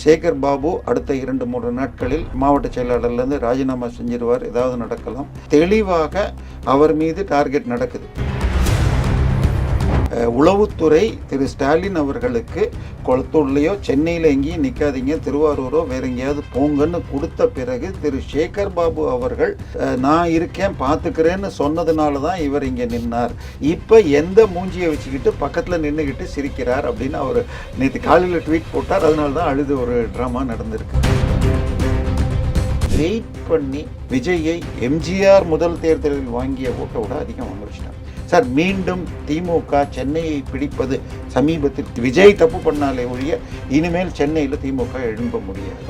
சேகர் பாபு அடுத்த 2-3 நாட்களில் மாவட்ட செயலாளர்லேருந்து ராஜினாமா செஞ்சிருவார், ஏதாவது நடக்கலாம். தெளிவாக அவர் மீது டார்கெட் நடக்குது. உளவுத்துறை திரு ஸ்டாலின் அவர்களுக்கு கொளத்தூர்லையோ சென்னையில் எங்கேயும் நிற்காதீங்க, திருவாரூரோ வேற எங்கேயாவது போங்கன்னு கொடுத்த பிறகு திரு சேகர் பாபு அவர்கள் நான் இருக்கேன் பார்த்துக்கிறேன்னு சொன்னதுனால தான் இவர் இங்கே நின்னார். இப்போ எந்த மூஞ்சியை வச்சுக்கிட்டு பக்கத்தில் நின்றுக்கிட்டு சிரிக்கிறார் அப்படின்னு அவர் நேற்று காலையில் ட்வீட் போட்டார். அதனால தான் அழுது ஒரு ட்ராமா நடந்திருக்கு. வெயிட் பண்ணி விஜயை எம்ஜிஆர் முதல் தேர்தலில் வாங்கிய ஓட்டை விட அதிகம் வாங்க வச்சிட்டாங்க சார். மீண்டும் திமுக சென்னையை பிடிப்பது சமீபத்தில் விஜய் தப்பு பண்ணாலே ஒழிய இனிமேல் சென்னையில் திமுக எழும்ப முடியாது.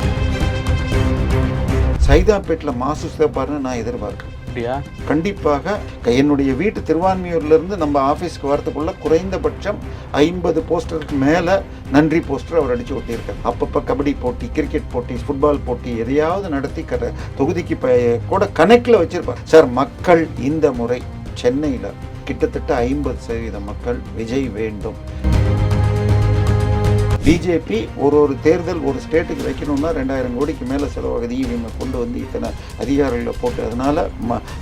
சைதாப்பேட்டில் மாசு சிறப்பாருன்னு நான் எதிர்பார்க்கிறேன். கண்டிப்பாக என்னுடைய வீட்டு திருவான்மியூர்லேருந்து நம்ம ஆஃபீஸ்க்கு வரத்துக்குள்ள குறைந்தபட்சம் 50 போஸ்டருக்கு மேலே நன்றி போஸ்டர் அவர் அடித்து ஒட்டியிருக்கார். அப்பப்போ கபடி போட்டி, கிரிக்கெட் போட்டி, ஃபுட்பால் போட்டி எதையாவது நடத்தி தொகுதிக்கு கூட கணக்கில் வச்சிருப்பார் சார். மக்கள் இந்த முறை சென்னையில் கிட்டத்தட்ட 50% மக்கள் விஜய் வேண்டும். பிஜேபி ஒரு தேர்தல் ஒரு ஸ்டேட்டுக்கு வைக்கணும்னா 2000 கோடிக்கு மேலே செலவாகுது. இவங்க கொண்டு வந்து இத்தனை அதிகாரிகளை போட்டு அதனால்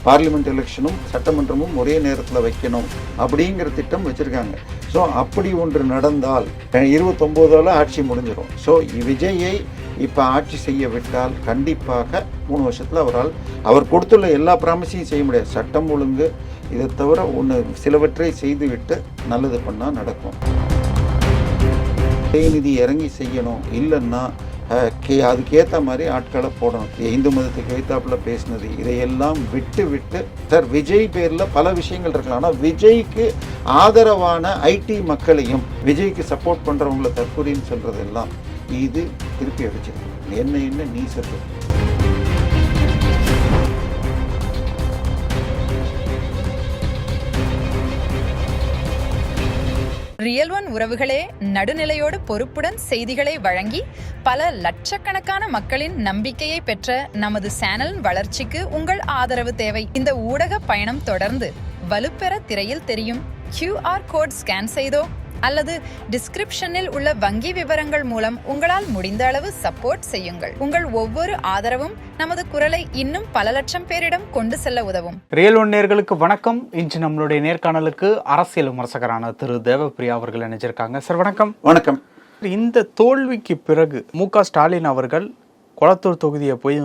பார்லிமெண்ட் எலெக்ஷனும் சட்டமன்றமும் ஒரே நேரத்தில் வைக்கணும் அப்படிங்கிற திட்டம் வச்சுருக்காங்க. ஸோ அப்படி ஒன்று நடந்தால் 29 ஆட்சி முடிஞ்சிடும். ஸோ விஜயை இப்போ ஆட்சி செய்ய விட்டால் கண்டிப்பாக 3 வருஷத்தில் அவர் கொடுத்துள்ள எல்லா ப்ராமிஸையும் செய்ய முடியாது. சட்டம் ஒழுங்கு இதை தவிர சிலவற்றை செய்துவிட்டு நல்லது பண்ணால் நடக்கும். நிதி இறங்கி செய்யணும், இல்லைன்னா அதுக்கேற்ற மாதிரி ஆட்களை போடணும். இந்து மதத்துக்கு வைத்தாப்புல பேசினது இதையெல்லாம் விட்டு சார் விஜய் பேரில் பல விஷயங்கள் இருக்கலாம். ஆனால் விஜய்க்கு ஆதரவான ஐடி மக்களையும் விஜய்க்கு சப்போர்ட் பண்ணுறவங்கள தற்கொலைன்னு சொல்கிறதெல்லாம் இது திருப்பி அடிச்சிருக்கு. என்ன நீ சொல்ற ரியல் ஒன் உறவுகளே, நடுநிலையோடு பொறுப்புடன் செய்திகளை வழங்கி பல லட்சக்கணக்கான மக்களின் நம்பிக்கையை பெற்ற நமது சேனலின் வளர்ச்சிக்கு உங்கள் ஆதரவு தேவை. இந்த ஊடக பயணம் தொடர்ந்து வலுப்பெற திரையில் தெரியும் QR கோட் ஸ்கேன் செய்தோ அல்லது டிஸ்கிரிப்ஷனில் உள்ள வங்கி விவரங்கள் மூலம் உங்களால் முடிந்த அளவு சப்போர்ட் செய்யுங்கள். உங்கள் ஒவ்வொரு ஆதரவும் நமது குரலை இன்னும் பல லட்சம் பேரிடம் கொண்டு செல்ல உதவும். ரியல் ஒன் நேயர்களுக்கு வணக்கம். இன்று நம்மளுடைய நேர்காணலுக்கு அரசியல் விமர்சகரான திரு தேவப்பிரியா அவர்கள் இணைஞ்சிருக்காங்க. சார் வணக்கம். வணக்கம். இந்த தோல்விக்கு பிறகு மு.க. ஸ்டாலின் அவர்கள் கொளத்தூர் தொகுதியை போய்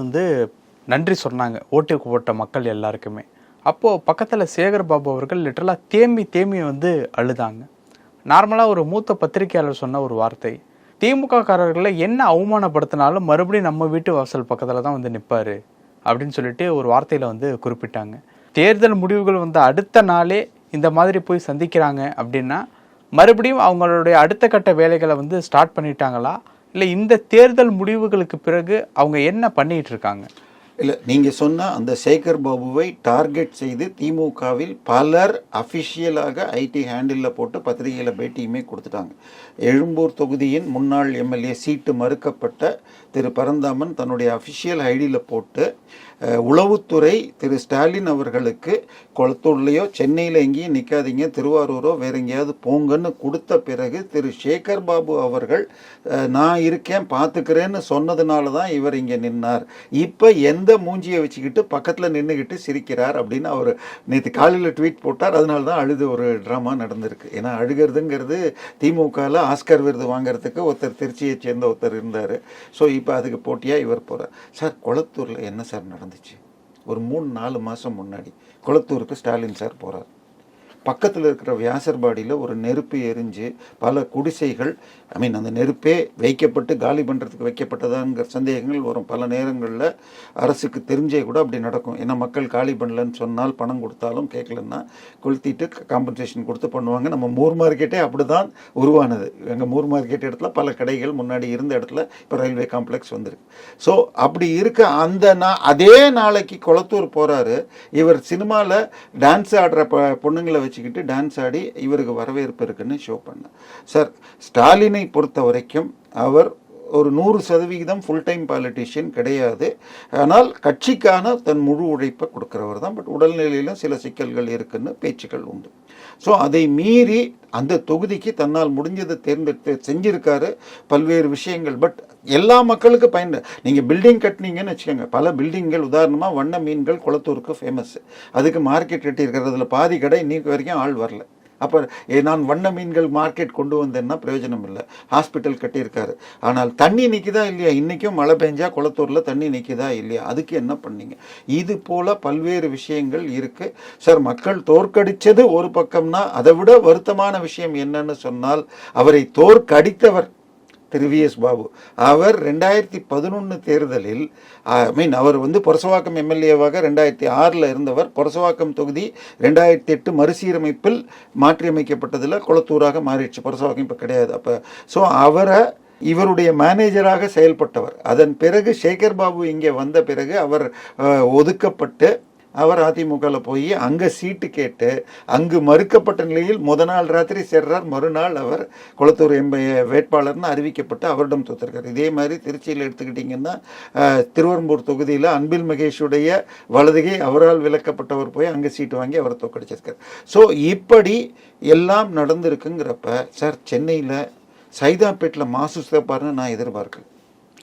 நன்றி சொன்னாங்க ஓட்டுக்கு போட்ட மக்கள் எல்லாருக்குமே. அப்போது பக்கத்தில் சேகர் பாபு அவர்கள் லிட்டரலாக தேம்பி அழுதாங்க. நார்மலாக ஒரு மூத்த பத்திரிகையாளர் சொன்ன ஒரு வார்த்தை, திமுக காரர்களை என்ன அவமானப்படுத்தினாலும் மறுபடியும் நம்ம வீட்டு வாசல் பக்கத்தில் தான் நிற்பார் அப்படின்னு சொல்லிட்டு ஒரு வார்த்தையில் குறிப்பிட்டாங்க. தேர்தல் முடிவுகள் அடுத்த நாளே இந்த மாதிரி போய் சந்திக்கிறாங்க அப்படின்னா மறுபடியும் அவங்களுடைய அடுத்த கட்ட வேலைகளை ஸ்டார்ட் பண்ணிட்டாங்களா, இல்லை இந்த தேர்தல் முடிவுகளுக்கு பிறகு அவங்க என்ன பண்ணிட்டு இருக்காங்க? இல்லை, நீங்கள் சொன்ன அந்த சேகர் பாபுவை டார்கெட் செய்து திமுகவில் பலர் அஃபிஷியலாக ஐடி ஹேண்டிலில் போட்டு பத்திரிகையில் பேட்டியுமே கொடுத்துட்டாங்க. எழும்பூர் தொகுதியின் முன்னாள் எம்எல்ஏ சீட்டு மறுக்கப்பட்ட திரு பரந்தாமன் தன்னுடைய அஃபிஷியல் ஐடியில் போட்டு உளவுத்துறை திரு ஸ்டாலின் அவர்களுக்கு கொளத்தூர்லையோ சென்னையில் எங்கேயும் நிற்காதீங்க, திருவாரூரோ வேற எங்கேயாவது போங்கன்னு கொடுத்த பிறகு திரு சேகர் பாபு அவர்கள் நான் இருக்கேன் பார்த்துக்கிறேன்னு சொன்னதுனால தான் இவர் இங்கே நின்னார். இப்போ எந்த மூஞ்சியை வச்சுக்கிட்டு பக்கத்தில் நின்றுக்கிட்டு சிரிக்கிறார் அப்படின்னு அவர் நேற்று காலையில் ட்வீட் போட்டார். அதனால தான் அழுது ஒரு ட்ராமா நடந்திருக்கு. ஏன்னா அழுகிறதுங்கிறது திமுகவில் ஆஸ்கர் விருது வாங்கிறதுக்கு ஒருத்தர் திருச்சியை சேர்ந்த ஒருத்தர் இருந்தார். ஸோ இப்போ அதுக்கு போட்டியாக இவர் போகிறார். சார் கொளத்தூரில் என்ன சார் நடந்துச்சு? ஒரு 3-4 மாதம் முன்னாடி கொளத்தூருக்கு ஸ்டாலின் சார் போகிறார். பக்கத்தில் இருக்கிற வியாசர்பாடியில் ஒரு நெருப்பு எரிஞ்சு பல குடிசைகள் அந்த நெருப்பே வைக்கப்பட்டு காலி பண்ணுறதுக்கு வைக்கப்பட்டதாங்கிற சந்தேகங்கள் வரும். பல நேரங்களில் அரசுக்கு தெரிஞ்சே கூட அப்படி நடக்கும். ஏன்னா மக்கள் காலி பண்ணலன்னு சொன்னால் பணம் கொடுத்தாலும் கேட்கலன்னா கொளுத்திட்டு காம்பன்சேஷன் கொடுத்து பண்ணுவாங்க. நம்ம மூர் மார்க்கெட்டே அப்படி தான் உருவானது. எங்கள் மூர் மார்க்கெட் இடத்துல பல கடைகள் முன்னாடி இருந்த இடத்துல இப்போ ரயில்வே காம்ப்ளெக்ஸ் வந்துருக்கு. ஸோ அப்படி இருக்க அதே நாளைக்கு கொளத்தூர் போகிறாரு. இவர் சினிமாவில் டான்ஸ் ஆடுற பொண்ணுங்களை வச்சுக்கிட்டு டான்ஸ் ஆடி இவருக்கு வரவேற்பு இருக்குன்னு ஷோ பண்ண. சார் ஸ்டாலினை பொறுத்த வரைக்கும் அவர் ஒரு 100% ஃபுல் டைம் பாலிட்டிஷியன் கிடையாது. ஆனால் கட்சிக்கான தன் முழு உழைப்பை கொடுக்குறவர் தான். பட் உடல்நிலையிலும் சில சிக்கல்கள் இருக்குன்னு பேச்சுக்கள் உண்டு. ஸோ அதை மீறி அந்த தொகுதிக்கு தன்னால் முடிஞ்சதை தேர்ந்தெடுத்து செஞ்சிருக்காரு பல்வேறு விஷயங்கள். பட் எல்லா மக்களுக்கு நீங்கள் பில்டிங் கட்டினீங்கன்னு வச்சுக்கோங்க, பல பில்டிங்கள் உதாரணமாக வண்ண மீன்கள் குளத்தூருக்கு ஃபேமஸ். அதுக்கு மார்க்கெட் கட்டியிருக்கிறதுல பாதி கடை இன்னைக்கு வரைக்கும் ஆள் வரல. அப்போ நான் வண்ண மீன்கள் மார்க்கெட் கொண்டு வந்தேன்னா பிரயோஜனம் இல்லை. ஹாஸ்பிட்டல் கட்டியிருக்காரு, ஆனால் தண்ணி நிற்கிதா இல்லையா? இன்றைக்கும் மழை பெஞ்சா குளத்தூரில் தண்ணி நிற்கிதா இல்லையா? அதுக்கு என்ன பண்ணீங்க? இது போல் பல்வேறு விஷயங்கள் இருக்குது சார். மக்கள் தோற்கடித்தது ஒரு பக்கம்னா, அதை விட வருத்தமான விஷயம் என்னன்னு சொன்னால், அவரை தோற்கடித்தவர் திரு வி.எஸ். பாபு. அவர் 2011 தேர்தலில் அவர் புரசவாக்கம் எம்எல்ஏவாக 2006 இருந்தவர். புரசவாக்கம் தொகுதி 2008 மறுசீரமைப்பில் மாற்றியமைக்கப்பட்டதில் குளத்தூராக மாறிடுச்சு. புரசவாக்கம் இப்போ கிடையாது. அப்போ ஸோ இவருடைய மேனேஜராக செயல்பட்டவர். அதன் பிறகு சேகர் பாபு இங்கே வந்த பிறகு அவர் ஒதுக்கப்பட்டு அவர் அதிமுகவில் போய் அங்கே சீட்டு கேட்டு அங்கு மறுக்கப்பட்ட நிலையில் நாள் ராத்திரி சேர்றார். மறுநாள் அவர் குளத்தூர் வேட்பாளர்னு அறிவிக்கப்பட்டு அவரிடம் தோற்றிருக்கார். இதே மாதிரி திருச்சியில் எடுத்துக்கிட்டிங்கன்னா திருவெரும்பூர் தொகுதியில் அன்பில் மகேஷுடைய வலதுகை அவரால் விலக்கப்பட்டவர் போய் அங்கே சீட்டு வாங்கி அவர் தோற்கடிச்சிருக்கார். ஸோ இப்படி எல்லாம் நடந்திருக்குங்கிறப்ப சார், சென்னையில் சைதாப்பேட்டில் மாசு சிறப்பார்னு நான் எதிர்பார்க்கல.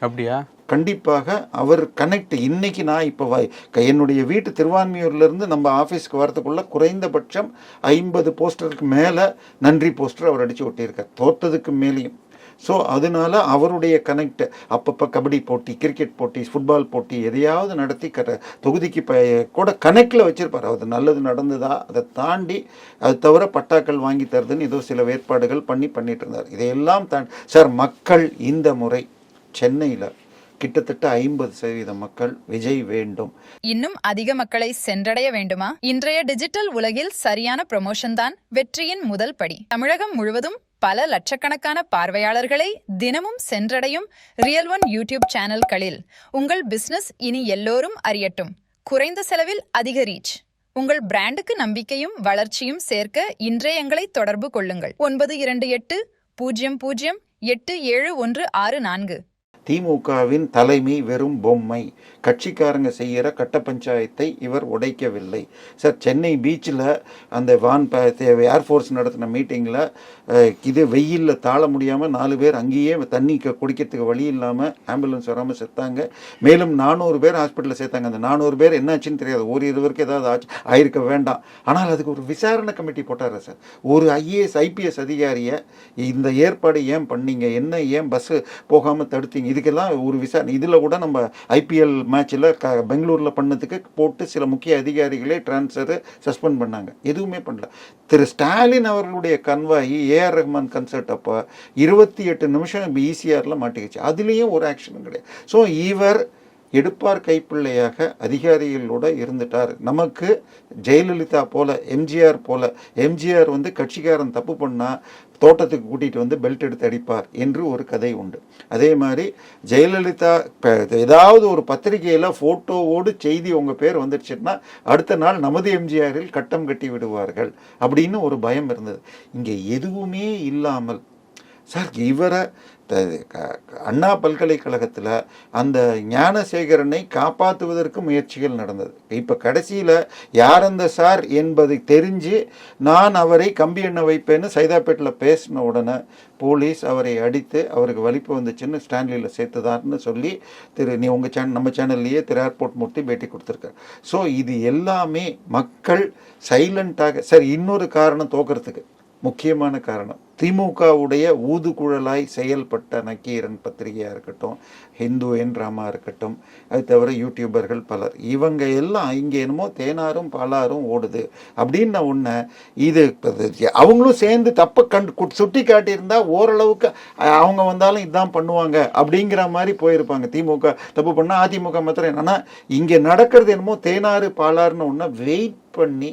அப்படியா? கண்டிப்பாக அவர் கனெக்ட். இன்னைக்கு நான் இப்போ என்னுடைய வீட்டு திருவான்மியூர்லேருந்து நம்ம ஆஃபீஸ்க்கு வரதுக்குள்ள குறைந்தபட்சம் 50 போஸ்டருக்கு மேலே நன்றி போஸ்டர் அவர் அடித்து ஒட்டியிருக்கார், தோற்றதுக்கு மேலேயும். ஸோ அதனால அவருடைய கனெக்ட் அப்பப்போ கபடி போட்டி, கிரிக்கெட் போட்டி, ஃபுட்பால் போட்டி எதையாவது நடத்தி தொகுதிக்கு கூட கனெக்டில் வச்சுருப்பார். அது நல்லது நடந்ததா, அதை தாண்டி அது தவிர பட்டாக்கள் வாங்கி தருதுன்னு ஏதோ சில ஏற்பாடுகள் பண்ணிட்டு இருந்தார். இதையெல்லாம் சார், மக்கள் இந்த முறை சென்னையில் கிட்டத்தட்ட 50% மக்கள் விஜய் வேண்டும். இன்னும் அதிக மக்களை சென்றடைய வேண்டுமா? இன்றைய டிஜிட்டல் உலகில் சரியான ப்ரமோஷன் தான் வெற்றியின் முதல் படி. தமிழகம் முழுவதும் பல லட்சக்கணக்கான பார்வையாளர்களை தினமும் சென்றடையும் ரியல் ஒன் யூடியூப் சேனல்களில் உங்கள் பிசினஸ் இனி எல்லோரும் அறியட்டும். குறைந்த செலவில் அதிக ரீச். உங்கள் பிராண்டுக்கு நம்பிக்கையும் வளர்ச்சியும் சேர்க்க இன்றைய எங்களை தொடர்பு கொள்ளுங்கள். 9280087164. திமுகவின் தலைமை வெறும் பொம்மை. கட்சிக்காரங்க செய்கிற கட்ட பஞ்சாயத்தை இவர் உடைக்கவில்லை சார். சென்னை பீச்சில் அந்த ஏர்ஃபோர்ஸ் நடத்தின மீட்டிங்கில் இது வெயிலில் தாழ முடியாமல் 4 பேர் அங்கேயே தண்ணி குடிக்கிறதுக்கு வழி இல்லாமல் ஆம்புலன்ஸ் வராமல் செத்தாங்க. மேலும் 400 பேர் ஹாஸ்பிட்டலில் சேர்த்தாங்க. அந்த 400 பேர் என்னாச்சுன்னு தெரியாது. ஒரு இருவருக்கு ஏதாவது ஆயிருக்க வேண்டாம். ஆனால் அதுக்கு ஒரு விசாரணை கமிட்டி போட்டார் சார். ஒரு IAS IPS அதிகாரியை இந்த ஏற்பாடு ஏன் பண்ணீங்க, என்ன ஏன் பஸ்ஸு போகாமல் தடுத்தீங்க, இதுக்கெல்லாம் ஒரு விசாரணை. இதில் கூட நம்ம IPL மேட்சில் பெங்களூரில் பண்ணதுக்கு போட்டு சில முக்கிய அதிகாரிகளே டிரான்ஸ்ஃபர் சஸ்பெண்ட் பண்ணாங்க. எதுவுமே பண்ணல. திரு ஸ்டாலின் அவர்களுடைய கன்வாயி AR ரஹ்மான் கன்சர்ட் அப்போ 28 நிமிஷம் ECRல மாட்டிக்கிச்சு. அதுலேயும் ஒரு ஆக்ஷனும் கிடையாது. ஸோ இவர் எடுப்பார் கைப்பிள்ளையாக அதிகாரிகளோட இருந்துட்டார். நமக்கு ஜெயலலிதா போல, MGR போல, MGR கட்சிக்காரன் தப்பு பண்ணால் தோட்டத்துக்கு கூட்டிகிட்டு பெல்ட் எடுத்து அடிப்பார் என்று ஒரு கதை உண்டு. அதே மாதிரி ஜெயலலிதா ஏதாவது ஒரு பத்திரிகையில் ஃபோட்டோவோடு செய்தி உங்கள் பேர் வந்துடுச்சுன்னா அடுத்த நாள் நமது MGRல் கட்டம் கட்டி விடுவார்கள் அப்படின்னு ஒரு பயம் இருந்தது. இங்கே எதுவுமே இல்லாமல் சார், இவரை அண்ணா பல்கலைக்கழகத்தில் அந்த ஞானசேகரனை காப்பாற்றுவதற்கு முயற்சிகள் நடந்தது. இப்போ கடைசியில் யார் அந்த சார் என்பதை தெரிஞ்சு நான் அவரை கம்பி எண்ண வைப்பேன்னு சைதாப்பேட்டில் பேசின உடனே போலீஸ் அவரை அடித்து அவருக்கு வலிப்பு வந்துச்சுன்னு ஸ்டான்லியில் சேர்த்துதான்னு சொல்லி நீ உங்கள் நம்ம சேனல்லையே ஏர்போர்ட் மூர்த்தி பேட்டி கொடுத்துருக்காரு. ஸோ இது எல்லாமே மக்கள் சைலண்ட்டாக சார். இன்னொரு காரணம் தோக்கிறதுக்கு முக்கியமான காரணம் திமுகவுடைய ஊதுகுழலாய் செயல்பட்ட நக்கீரன் பத்திரிகையாக இருக்கட்டும், ஹிந்து ராமா இருக்கட்டும், அது தவிர யூடியூபர்கள் பலர், இவங்க எல்லாம் இங்கே என்னமோ தேனாரும் பாலாரும் ஓடுது அப்படின்ன ஒன்று. இது அவங்களும் சேர்ந்து தப்பை சுட்டி காட்டியிருந்தா ஓரளவுக்கு அவங்க வந்தாலும் இதுதான் பண்ணுவாங்க அப்படிங்கிற மாதிரி போயிருப்பாங்க. திமுக தப்பு பண்ணால் அதிமுக மாத்திரம் என்னன்னா இங்கே நடக்கிறது என்னமோ தேனாறு பாலாருன்னு ஒன்று வெயிட் பண்ணி.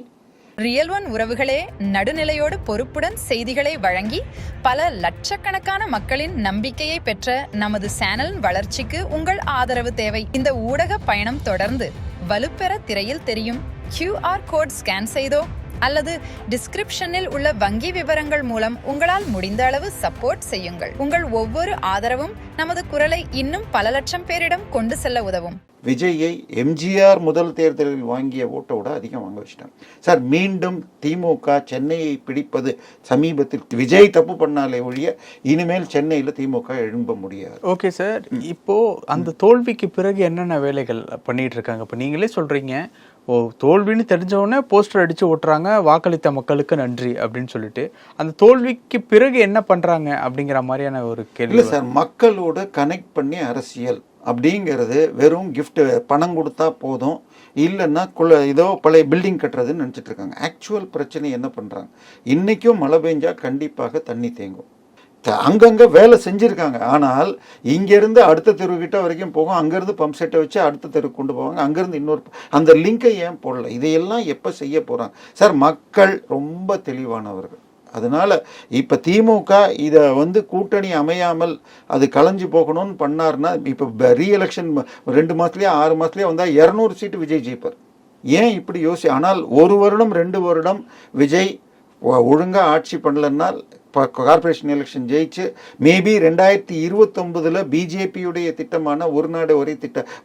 ரியல் ஒன் உறவுகளே, நடுநிலையோடு பொறுப்புடன் செய்திகளை வழங்கி பல லட்சக்கணக்கான மக்களின் நம்பிக்கையை பெற்ற நமது சேனல் வளர்ச்சிக்கு உங்கள் ஆதரவு தேவை. இந்த ஊடக பயணம் தொடர்ந்து வலுப்பெற திரையில் தெரியும் QR கோட் ஸ்கேன் செய்தோ அல்லது டிஸ்கிரிப்ஷனில் உள்ள வங்கி விவரங்கள் மூலம் உங்களால் முடிந்த அளவு சப்போர்ட் செய்யுங்கள். உங்கள் ஒவ்வொரு ஆதரவும் நமது குரலை இன்னும் பல லட்சம் பேரிடம் கொண்டு செல்ல உதவும். விஜயை எம்ஜிஆர் முதல் தேர்தலில் வாங்கிய ஓட்டை விட அதிகம் வாங்க வச்சிட்டாங்க சார். மீண்டும் திமுக சென்னையை பிடிப்பது சமீபத்தில் விஜய் தப்பு பண்ணாலே ஒழிய இனிமேல் சென்னையில் திமுக எழும்ப முடியாது. ஓகே சார், இப்போ அந்த தோல்விக்கு பிறகு என்னென்ன வேலைகள் பண்ணிட்டு இருக்காங்க? இப்போ நீங்களே சொல்றீங்க, தோல்வின்னு தெரிஞ்சவொடனே போஸ்டர் அடிச்சு ஓட்டுறாங்க, வாக்களித்த மக்களுக்கு நன்றி அப்படின்னு சொல்லிட்டு. அந்த தோல்விக்கு பிறகு என்ன பண்றாங்க அப்படிங்கிற மாதிரியான ஒரு கேள்வி. இல்லை சார், மக்களோட கனெக்ட் பண்ணி அரசியல் அப்படிங்கிறது வெறும் கிஃப்ட் பணம் கொடுத்தா போதும், இல்லைன்னா ஏதோ பழைய பில்டிங் கட்டுறதுன்னு நினச்சிட்டு இருக்காங்க. ஆக்சுவல் பிரச்சனை என்ன பண்ணுறாங்க? இன்றைக்கும் மழை பெஞ்சா கண்டிப்பாக தண்ணி தேங்கும். அங்கங்கே வேலை செஞ்சுருக்காங்க. ஆனால் இங்கேருந்து அடுத்த தெருவுக்கிட்ட வரைக்கும் போகும், அங்கேருந்து பம்ப் செட்டை வச்சு அடுத்த தெருவுக்கு கொண்டு போவாங்க, அங்கேருந்து இன்னொரு அந்த லிங்கை ஏன் போடல? இதையெல்லாம் எப்போ செய்ய போகிறாங்க சார்? மக்கள் ரொம்ப தெளிவானவர்கள். அதனால் இப்போ திமுக இதை கூட்டணி அமையாமல் அது கலைஞ்சு போகணும்னு பண்ணார்னா, இப்போ ரீஎலெக்ஷன் 2 மாதத்துலேயே 6 மாதத்துலேயே வந்தால் 200 சீட்டு விஜய் ஜெயிப்பார். ஏன் இப்படி ஆனால் 1 வருடம் 2 வருடம் விஜய் ஒழுங்காக ஆட்சி பண்ணலன்னா கார்பரேஷன் எலெக்ஷன் ஜெயிச்சு மேபி 2029 பிஜேபியுடைய திட்டமான ஒரு நாடு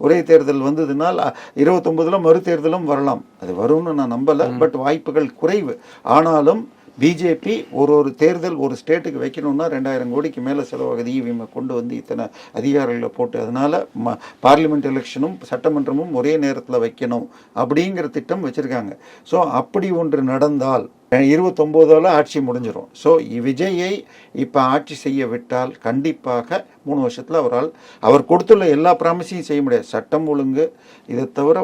ஒரே தேர்தல் வந்ததுனால் 29 மறு தேர்தலும் வரலாம். அது வரும்னு நான் நம்பலை, பட் வாய்ப்புகள் குறைவு. ஆனாலும் பிஜேபி ஒரு தேர்தல் ஒரு ஸ்டேட்டுக்கு வைக்கணும்னா 2000 கோடிக்கு மேலே செலவாகுது. இவங்க கொண்டு இத்தனை அதிகாரிகளை போட்டு, அதனால் பார்லிமெண்ட் எலெக்ஷனும் சட்டமன்றமும் ஒரே நேரத்தில் வைக்கணும் அப்படிங்கிற திட்டம் வச்சுருக்காங்க. ஸோ அப்படி ஒன்று நடந்தால் 29 ஆட்சி முடிஞ்சிடும். ஸோ விஜயை இப்போ ஆட்சி செய்ய விட்டால் கண்டிப்பாக 3 வருஷத்தில் அவர் கொடுத்துள்ள எல்லா ப்ராமிஸையும் செய்ய முடியாது. சட்டம் ஒழுங்கு இதை தவிர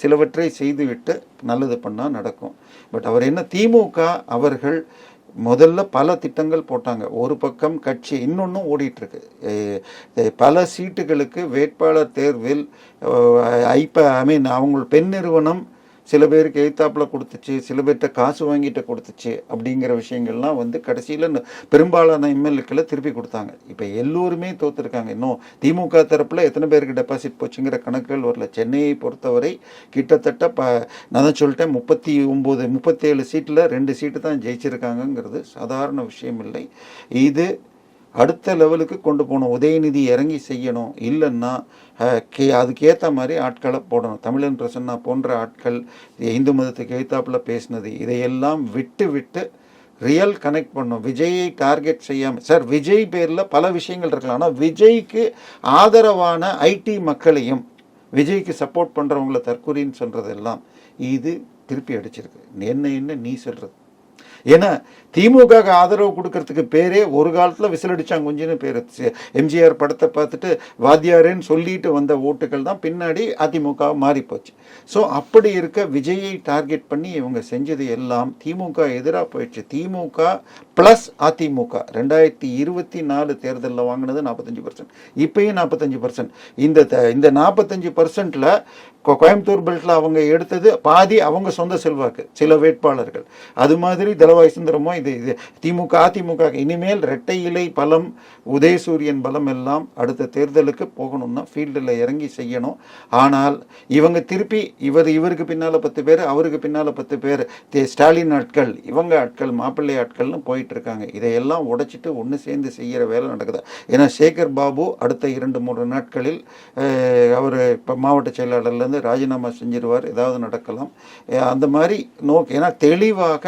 சிலவற்றை செய்துவிட்டு நல்லது பண்ணால் நடக்கும். பட் அவர் என்ன, திமுக அவர்கள் முதல்ல பல திட்டங்கள் போட்டாங்க. ஒரு பக்கம் கட்சி இன்னொன்றும் ஓடிட்டுருக்கு. பல சீட்டுகளுக்கு வேட்பாளர் தேர்வில் அவங்க பெண் நிறுவனம் சில பேருக்கு எழுத்தாப்பில் கொடுத்துச்சு, சில பேர்கிட்ட காசு வாங்கிட்டு கொடுத்துச்சு அப்படிங்கிற விஷயங்கள்லாம் கடைசியில் பெரும்பாலான எம்எல்ஏக்களை திருப்பி கொடுத்தாங்க. இப்போ எல்லோருமே தோற்றுருக்காங்க. இன்னும் திமுக தரப்பில் எத்தனை பேருக்கு டெபாசிட் போச்சுங்கிற கணக்குகள் வரல. சென்னையை பொறுத்தவரை கிட்டத்தட்ட நான் தான் சொல்லிட்டேன், 37 சீட்டில் 2 சீட்டு தான் ஜெயிச்சிருக்காங்கங்கிறது சாதாரண விஷயம் இல்லை. இது அடுத்த லெவலுக்கு கொண்டு போகணும். உதயநிதி இறங்கி செய்யணும். இல்லைன்னா அதுக்கேற்ற மாதிரி ஆட்களை போடணும். தமிழன் பிரசன்னா போன்ற ஆட்கள் இந்து மதத்துக்கு எழுத்தாப்பில் பேசினது இதையெல்லாம் விட்டு ரியல் கனெக்ட் பண்ணும். விஜயை டார்கெட் செய்யாமல் சார், விஜய் பேரில் பல விஷயங்கள் இருக்கலாம். ஆனால் விஜய்க்கு ஆதரவான ஐடி மக்களையும் விஜய்க்கு சப்போர்ட் பண்ணுறவங்கள தற்கொலைன்னு சொல்கிறதெல்லாம் இது திருப்பி அடிச்சிருக்கு. என்ன நீ சொல்கிறது? ஏன்னா திமுக ஆதரவு கொடுக்கறதுக்கு பேரே ஒரு காலத்தில் விசிலடிச்சாங்க கொஞ்சம் பேர். எம்ஜிஆர் படத்தை பார்த்துட்டு வாத்தியாரேன்னு சொல்லிட்டு வந்த ஓட்டுகள் தான் பின்னாடி அதிமுக மாறி போச்சு. ஸோ அப்படி இருக்க விஜயை டார்கெட் பண்ணி இவங்க செஞ்சது எல்லாம் திமுக எதிராக போயிடுச்சு. திமுக ப்ளஸ் அதிமுக 2024 தேர்தலில் வாங்கினது 45%, இப்பயும் 45%. இந்த 45%ல் கோயம்புத்தூர் பெல்ட்டில் அவங்க எடுத்தது பாதி அவங்க சொந்த செல்வாக்கு, சில வேட்பாளர்கள். அது மாதிரி தலவாய் சுந்தரமோ இது திமுக அதிமுக இனிமேல் இரட்டை இலை பலம், உதயசூரியன் பலம் எல்லாம் அடுத்த தேர்தலுக்கு போகணும்னா ஃபீல்டில் இறங்கி செய்யணும். ஆனால் இவங்க திருப்பி இவருக்கு பின்னால் 10 பேர், அவருக்கு பின்னால் 10 பேர், ஸ்டாலின் ஆட்கள், இவங்க ஆட்கள், மாப்பிள்ளை ஆட்கள்னு போயிட்டு இருக்காங்க. இதையெல்லாம் உடைச்சிட்டு ஒன்று சேர்ந்து செய்கிற வேலை நடக்குது. ஏன்னா சேகர் பாபு அடுத்த 2-3 நாட்களில் அவர் இப்போ மாவட்ட செயலாளர்லேருந்து ராஜினாமா செஞ்சிருவார். ஏதாவது நடக்கலாம். அந்த மாதிரி ஏன்னா தெளிவாக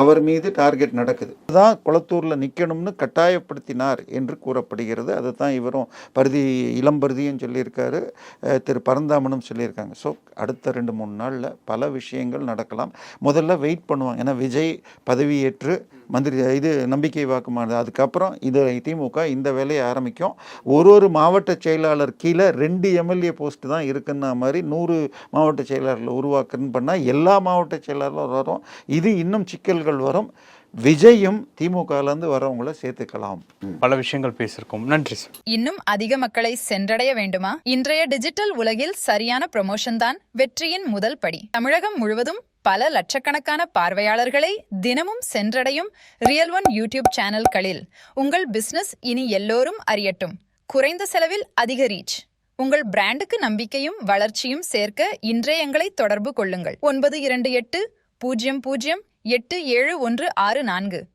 அவர் மீது டார்கெட் நடக்குது. அதுதான் குளத்தூரில் நிற்கணும்னு கட்டாயப்படுத்தினார் என்று கூறப்படுகிறது. அதை தான் இவரும் இளம்பருதியும் சொல்லியிருக்காரு, திரு பரந்தாமனும் சொல்லியிருக்காங்க. ஸோ அடுத்த 2-3 நாளில் பல விஷயங்கள் நடக்கலாம். முதல்ல வெயிட் பண்ணுவாங்க. ஏன்னா விஜய் பதவியேற்று நம்பிக்கை வாக்குமானது, அதுக்கப்புறம் திமுக இந்த வேலையை ஆரம்பிக்கும். ஒரு மாவட்ட செயலாளர் கீழே 2 எம்எல்ஏ போஸ்ட் தான் இருக்குன்னா மாதிரி 100 மாவட்ட செயலாளர்கள் உருவாக்குன்னு பண்ணால் எல்லா மாவட்ட செயலாளர்களும் வரும். இது இன்னும் சிக்கல்கள் வரும். விஜயும் திமுகலேருந்து வரவங்கள சேர்த்துக்கலாம். பல விஷயங்கள் பேசியிருக்கோம். நன்றி சார். இன்னும் அதிக மக்களை சென்றடைய வேண்டுமா? இன்றைய டிஜிட்டல் உலகில் சரியான ப்ரமோஷன் தான் வெற்றியின் முதல் படி. தமிழகம் முழுவதும் பல லட்சக்கணக்கான பார்வையாளர்களை தினமும் சென்றடையும் ரியல் ஒன் யூடியூப் சேனல்களில் உங்கள் பிசினஸ் இனி எல்லோரும் அறியட்டும். குறைந்த செலவில் அதிக ரீச். உங்கள் பிராண்டுக்கு நம்பிக்கையும் வளர்ச்சியும் சேர்க்க இன்றே எங்களை தொடர்பு கொள்ளுங்கள். 928 00 87164.